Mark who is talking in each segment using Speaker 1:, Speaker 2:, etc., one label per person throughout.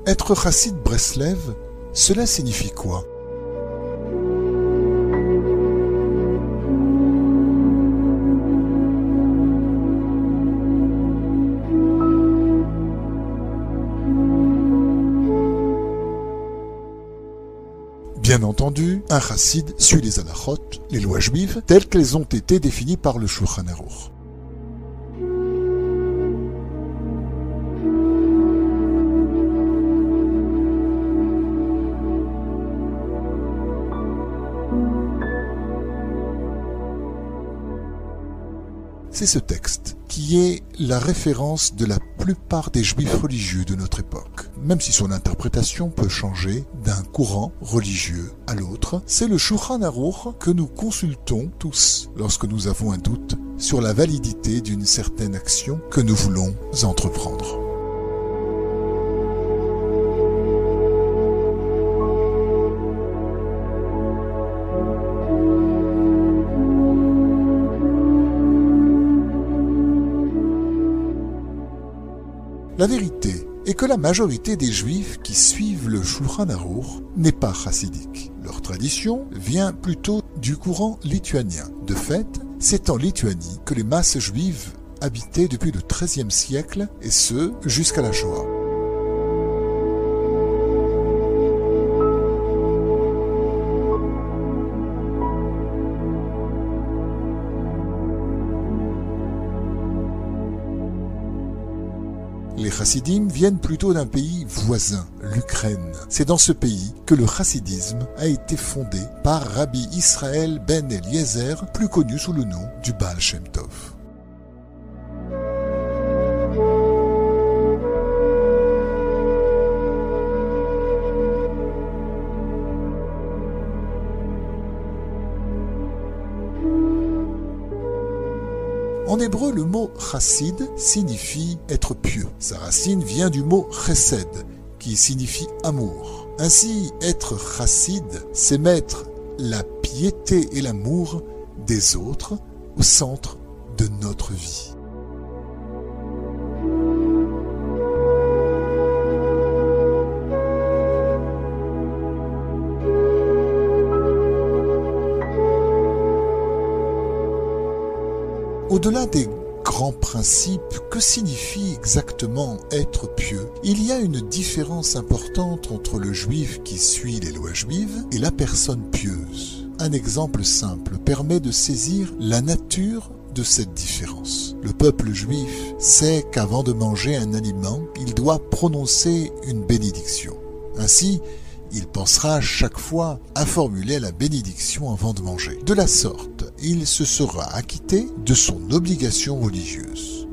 Speaker 1: Être chassid Breslev, cela signifie quoi? Bien entendu, un chassid suit les halachot, les lois juives, telles qu'elles ont été définies par le Shulchan Aruch. C'est ce texte qui est la référence de la plupart des juifs religieux de notre époque. Même si son interprétation peut changer d'un courant religieux à l'autre, c'est le Shulchan Aruch que nous consultons tous lorsque nous avons un doute sur la validité d'une certaine action que nous voulons entreprendre. La vérité est que la majorité des Juifs qui suivent le Shulchan Aruch n'est pas chassidique. Leur tradition vient plutôt du courant lituanien. De fait, c'est en Lituanie que les masses juives habitaient depuis le XIIIe siècle, et ce, jusqu'à la Shoah. Les chassidim viennent plutôt d'un pays voisin, l'Ukraine. C'est dans ce pays que le chassidisme a été fondé par Rabbi Israël ben Eliezer, plus connu sous le nom du Baal Shem Tov. En hébreu, le mot chassid signifie être pieux. Sa racine vient du mot chesed, qui signifie amour. Ainsi, être chassid, c'est mettre la piété et l'amour des autres au centre de notre vie. Au-delà des grands principes, que signifie exactement être pieux? Il y a une différence importante entre le juif qui suit les lois juives et la personne pieuse. Un exemple simple permet de saisir la nature de cette différence. Le peuple juif sait qu'avant de manger un aliment, il doit prononcer une bénédiction. Ainsi, il pensera chaque fois à formuler la bénédiction avant de manger. De la sorte, il se sera acquitté de son obligation religieuse.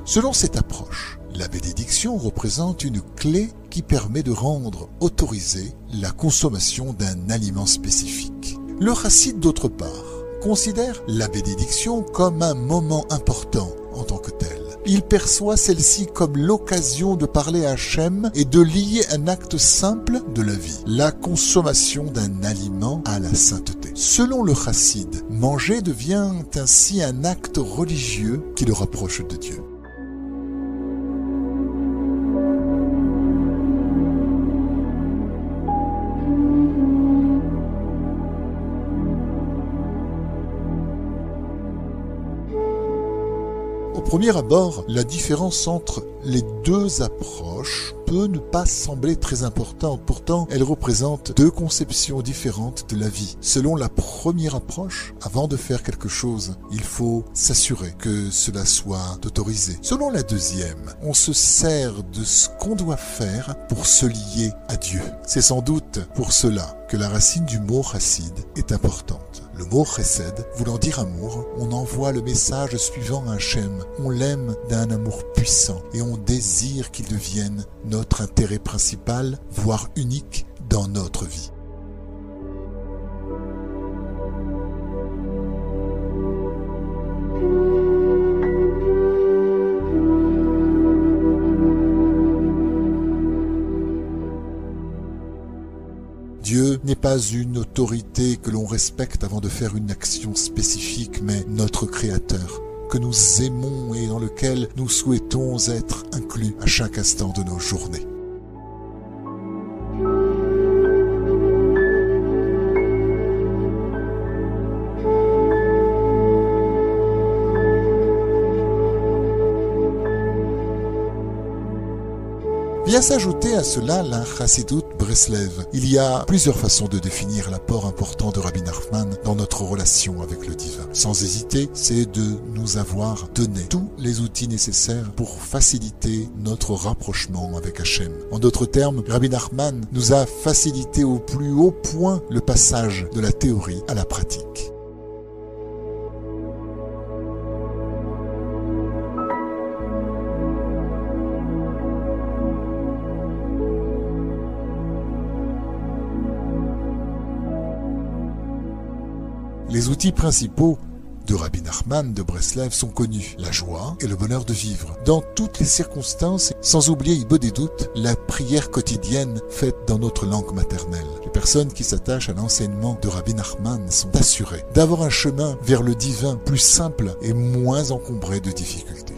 Speaker 1: Selon cette approche, la bénédiction représente une clé qui permet de rendre autorisée la consommation d'un aliment spécifique. Le chassid, d'autre part, considère la bénédiction comme un moment important en tant que tel. Il perçoit celle-ci comme l'occasion de parler à Hachem et de lier un acte simple de la vie, la consommation d'un aliment à la sainteté. Selon le chassid, manger devient ainsi un acte religieux qui le rapproche de Dieu. Au premier abord, la différence entre les deux approches peut ne pas sembler très importante. Pourtant, elle représente deux conceptions différentes de la vie. Selon la première approche, avant de faire quelque chose, il faut s'assurer que cela soit autorisé. Selon la deuxième, on se sert de ce qu'on doit faire pour se lier à Dieu. C'est sans doute pour cela que la racine du mot chassid est importante. Le mot chesed, voulant dire amour, on envoie le message suivant à Hachem. On l'aime d'un amour puissant et on désire qu'il devienne notre intérêt principal, voire unique dans notre vie. pas une autorité que l'on respecte avant de faire une action spécifique, mais notre Créateur, que nous aimons et dans lequel nous souhaitons être inclus à chaque instant de nos journées. Vient s'ajouter à cela la Chassidut Breslev. Il y a plusieurs façons de définir l'apport important de Rabbi Nachman dans notre relation avec le divin. Sans hésiter, c'est de nous avoir donné tous les outils nécessaires pour faciliter notre rapprochement avec Hachem. En d'autres termes, Rabbi Nachman nous a facilité au plus haut point le passage de la théorie à la pratique. Les outils principaux de Rabbi Nachman de Breslev sont connus, la joie et le bonheur de vivre, dans toutes les circonstances, sans oublier, il peut des doutes, la prière quotidienne faite dans notre langue maternelle. Les personnes qui s'attachent à l'enseignement de Rabbi Nachman sont assurées d'avoir un chemin vers le divin plus simple et moins encombré de difficultés.